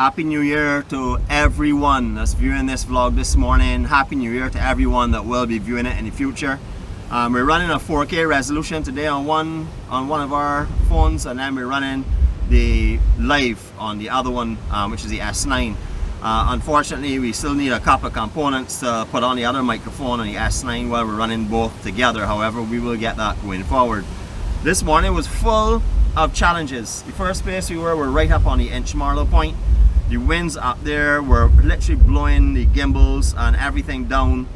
Happy New Year to everyone that's viewing this vlog this morning. Happy New Year to everyone that will be viewing it in the future. We're running a 4K resolution today on one of our phones, and then we're running the live on the other one, which is the S9. Unfortunately, we still need a couple of components to put on the other microphone on the S9 while we're running both together. However, we will get that going forward. This morning was full of challenges. The first place we were right up on the inch Marlow point. The winds up there were literally blowing the gimbals and everything down.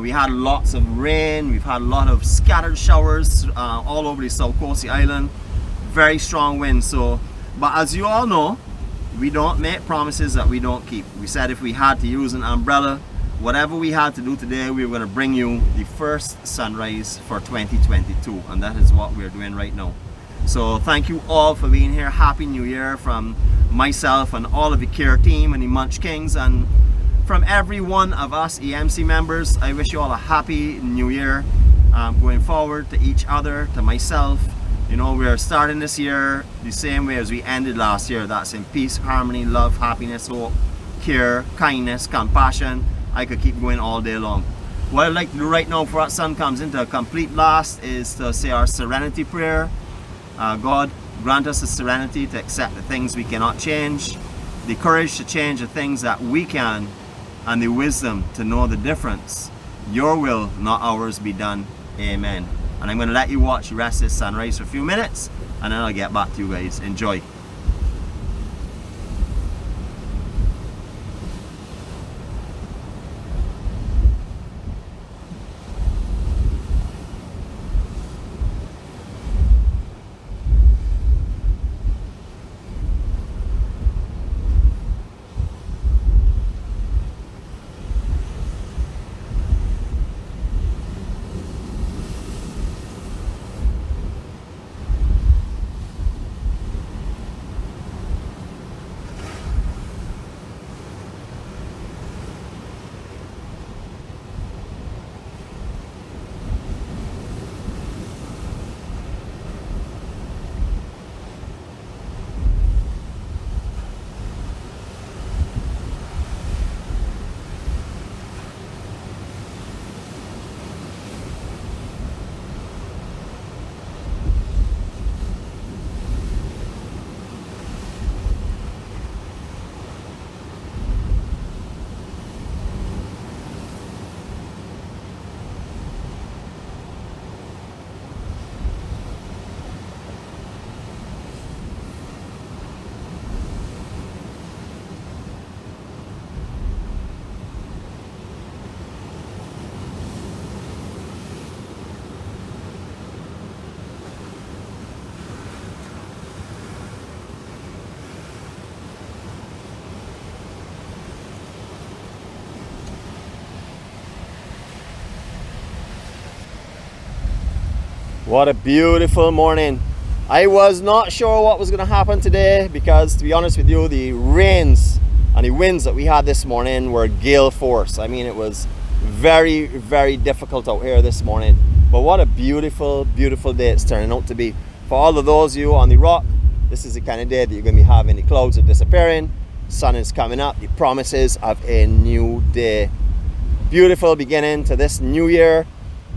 We had lots of rain. We've had a lot of scattered showers all over the south coast of the island. Very strong winds. But as you all know, we don't make promises that we don't keep. We said if we had to use an umbrella, whatever we had to do today, we were going to bring you the first sunrise for 2022, and that is what we're doing right now. So thank you all for being here. Happy New Year from myself and all of the care team and the Munch Kings, and from every one of us EMC members. I wish you all a happy New Year, going forward, to each other, to myself. You know, we're starting this year the same way as we ended last year. That's in peace, harmony, love, happiness, hope, care, kindness, compassion. I could keep going all day long. What I'd like to do right now before that sun comes into a complete blast is to say our serenity prayer. God, grant us the serenity to accept the things we cannot change, the courage to change the things that we can, and the wisdom to know the difference. Your will, not ours, be done. Amen. And I'm going to let you watch the rest of this sunrise for a few minutes, and then I'll get back to you guys. Enjoy. What a beautiful morning. I was not sure what was going to happen today because, to be honest with you, the rains and the winds that we had this morning were gale force. I mean, it was very, very difficult out here this morning. But what a beautiful, beautiful day it's turning out to be. For all of those of you on the rock, this is the kind of day that you're going to be having. The clouds are disappearing, sun is coming up, the promises of a new day. Beautiful beginning to this new year.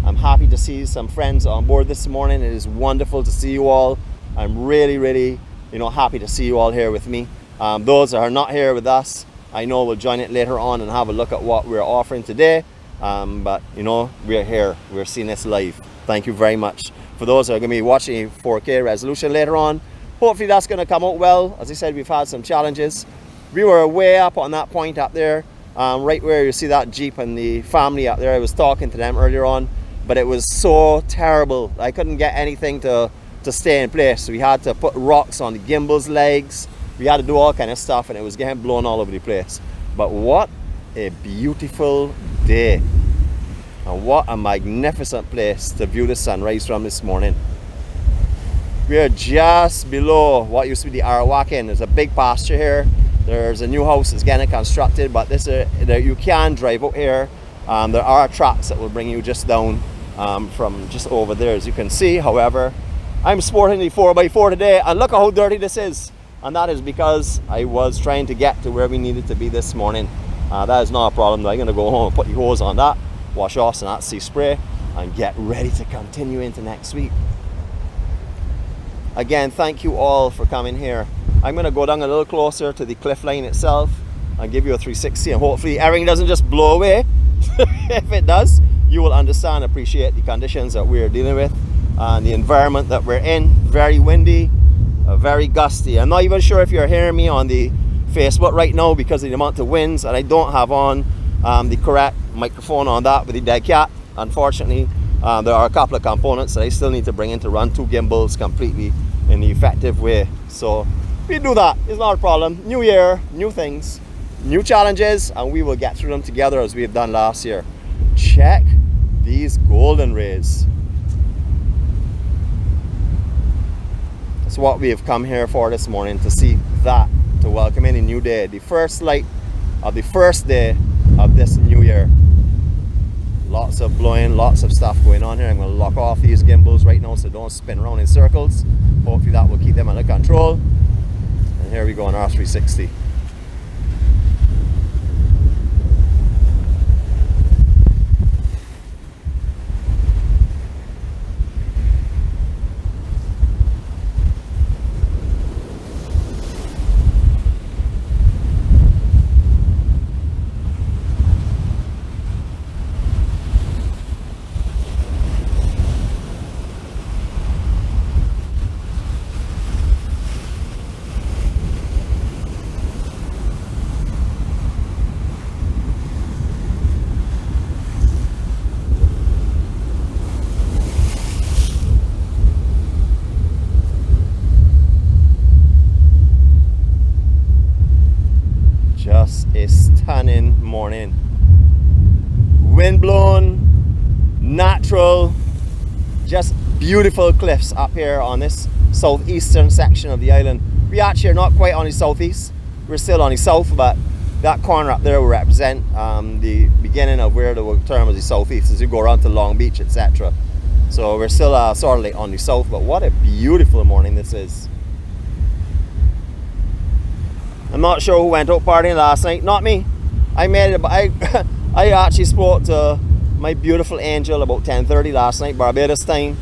I'm happy to see some friends on board this morning. It is wonderful to see you all. I'm really, really, happy to see you all here with me. Those that are not here with us, I know will join it later on and have a look at what we're offering today. But we're here. We're seeing this live. Thank you very much. For those that are going to be watching 4K resolution later on, hopefully that's going to come out well. As I said, we've had some challenges. We were way up on that point up there, right where you see that Jeep and the family up there. I was talking to them earlier on. But it was so terrible. I couldn't get anything to stay in place. We had to put rocks on the gimbal's legs. We had to do all kind of stuff, and it was getting blown all over the place. But what a beautiful day. And what a magnificent place to view the sunrise from this morning. We are just below what used to be the Arawakan. There's a big pasture here. There's a new house that's getting constructed, but you can drive out here. There are tracks that will bring you just down from just over there, as you can see. However, I'm sporting the 4x4 today, and look at how dirty this is. and that is because I was trying to get to where we needed to be this morning. That is not a problem. I'm going to go home and put the hose on that, wash off some that sea spray, and get ready to continue into next week. Again, thank you all for coming here. I'm going to go down a little closer to the cliff line itself and give you a 360, and hopefully everything doesn't just blow away. If it does, you will understand, appreciate the conditions that we're dealing with and the environment that we're in. Very windy, very gusty. I'm not even sure if you're hearing me on the Facebook right now because of the amount of winds, and I don't have on the correct microphone on that with the dead cat. Unfortunately, there are a couple of components that I still need to bring in to run 2 gimbals completely in the effective way. So we do that. It's not a problem. New year, new things, new challenges, and we will get through them together as we have done last year. Check these golden rays. That's what we have come here for this morning, to see that, to welcome in a new day, the first light of the first day of this new year. Lots of blowing, lots of stuff going on here. I'm going to lock off these gimbals right now so they don't spin around in circles. Hopefully that will keep them under control. And here we go on our 360. Just a stunning morning. Wind blown, natural, just beautiful cliffs up here on this southeastern section of the island. We actually are not quite on the southeast, we're still on the south, but that corner up there will represent the beginning of where the term is the southeast as you go around to Long Beach, etc. So we're still sort of like on the south, but what a beautiful morning this is. I'm not sure who went out partying last night. Not me. I made it, but I actually spoke to my beautiful angel about 10:30 last night, Barbados time.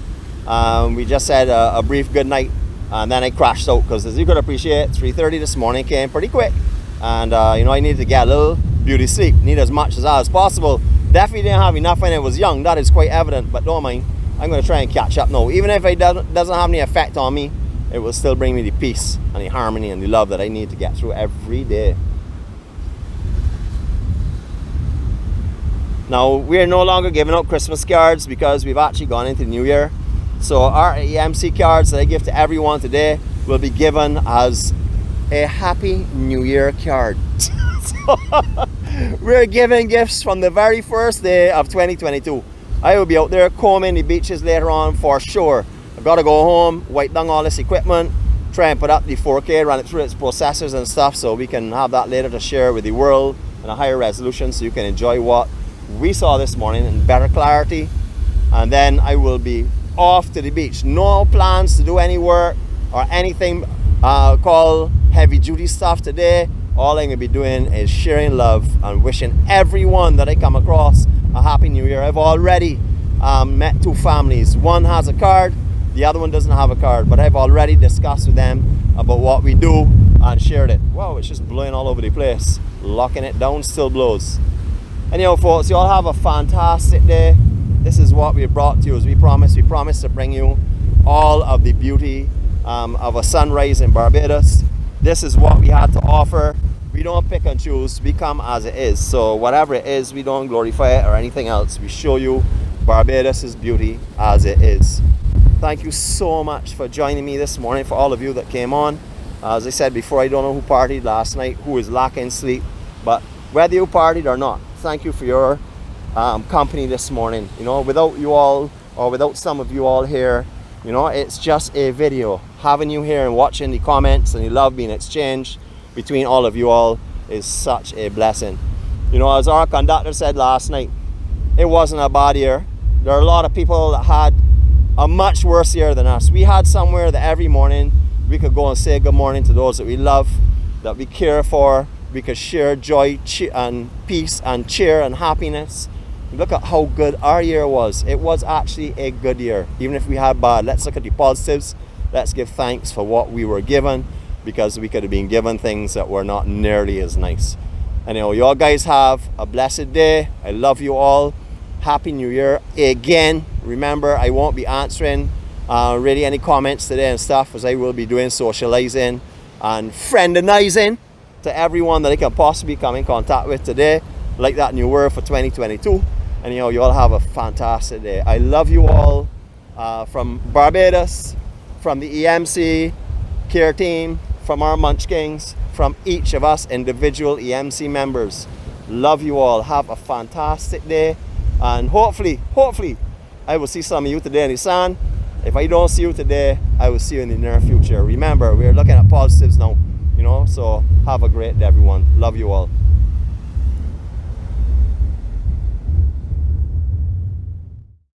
We just said a brief good night, and then I crashed out because, as you could appreciate, 3:30 this morning came pretty quick, and I needed to get a little beauty sleep. Need as much as possible. Definitely didn't have enough when I was young. That is quite evident, but don't mind. I'm going to try and catch up now. Even if it doesn't have any effect on me, it will still bring me the peace and the harmony and the love that I need to get through every day. Now, we're no longer giving out Christmas cards because we've actually gone into the New Year. So our EMC cards that I give to everyone today will be given as a Happy New Year card. So, we're giving gifts from the very first day of 2022. I will be out there combing the beaches later on for sure. I've got to go home, wipe down all this equipment, try and put up the 4K, run it through its processors and stuff so we can have that later to share with the world in a higher resolution so you can enjoy what we saw this morning in better clarity. And then I will be off to the beach. No plans to do any work or anything called heavy duty stuff today. All I'm going to be doing is sharing love and wishing everyone that I come across a Happy New Year. I've already met 2 families. One has a card, the other one doesn't have a card, but I've already discussed with them about what we do and shared it. Wow, it's just blowing all over the place. Locking it down, still blows. Anyhow, folks, you all have a fantastic day. This is what we brought to you as we promised. We promised to bring you all of the beauty of a sunrise in Barbados. This is what we had to offer. We don't pick and choose. We come as it is. So whatever it is, we don't glorify it or anything else. We show you Barbados' beauty as it is. Thank you so much for joining me this morning, for all of you that came on. As I said before, I don't know who partied last night, who is lacking sleep, but whether you partied or not, thank you for your company this morning. Without you all, or without some of you all here, it's just a video. Having you here and watching the comments and the love being exchanged between all of you all is such a blessing. As our conductor said last night, it wasn't a bad year. There are a lot of people that had a much worse year than us. We had somewhere that every morning we could go and say good morning to those that we love, that we care for. We could share joy and peace and cheer and happiness. Look at how good our year was. It was actually a good year. Even if we had bad, let's look at the positives. Let's give thanks for what we were given, because we could have been given things that were not nearly as nice. And you all guys have a blessed day. I love you all. Happy New Year again. Remember, I won't be answering really any comments today and stuff, as I will be doing socializing and friendinizing to everyone that I can possibly come in contact with today, like that new word for 2022. And you all have a fantastic day. I love you all from Barbados, from the EMC care team, from our Munchkins, from each of us individual EMC members. Love you all. Have a fantastic day. And hopefully, I will see some of you today in the sun. If I don't see you today, I will see you in the near future. Remember, we're looking at positives now, so have a great day, everyone. Love you all.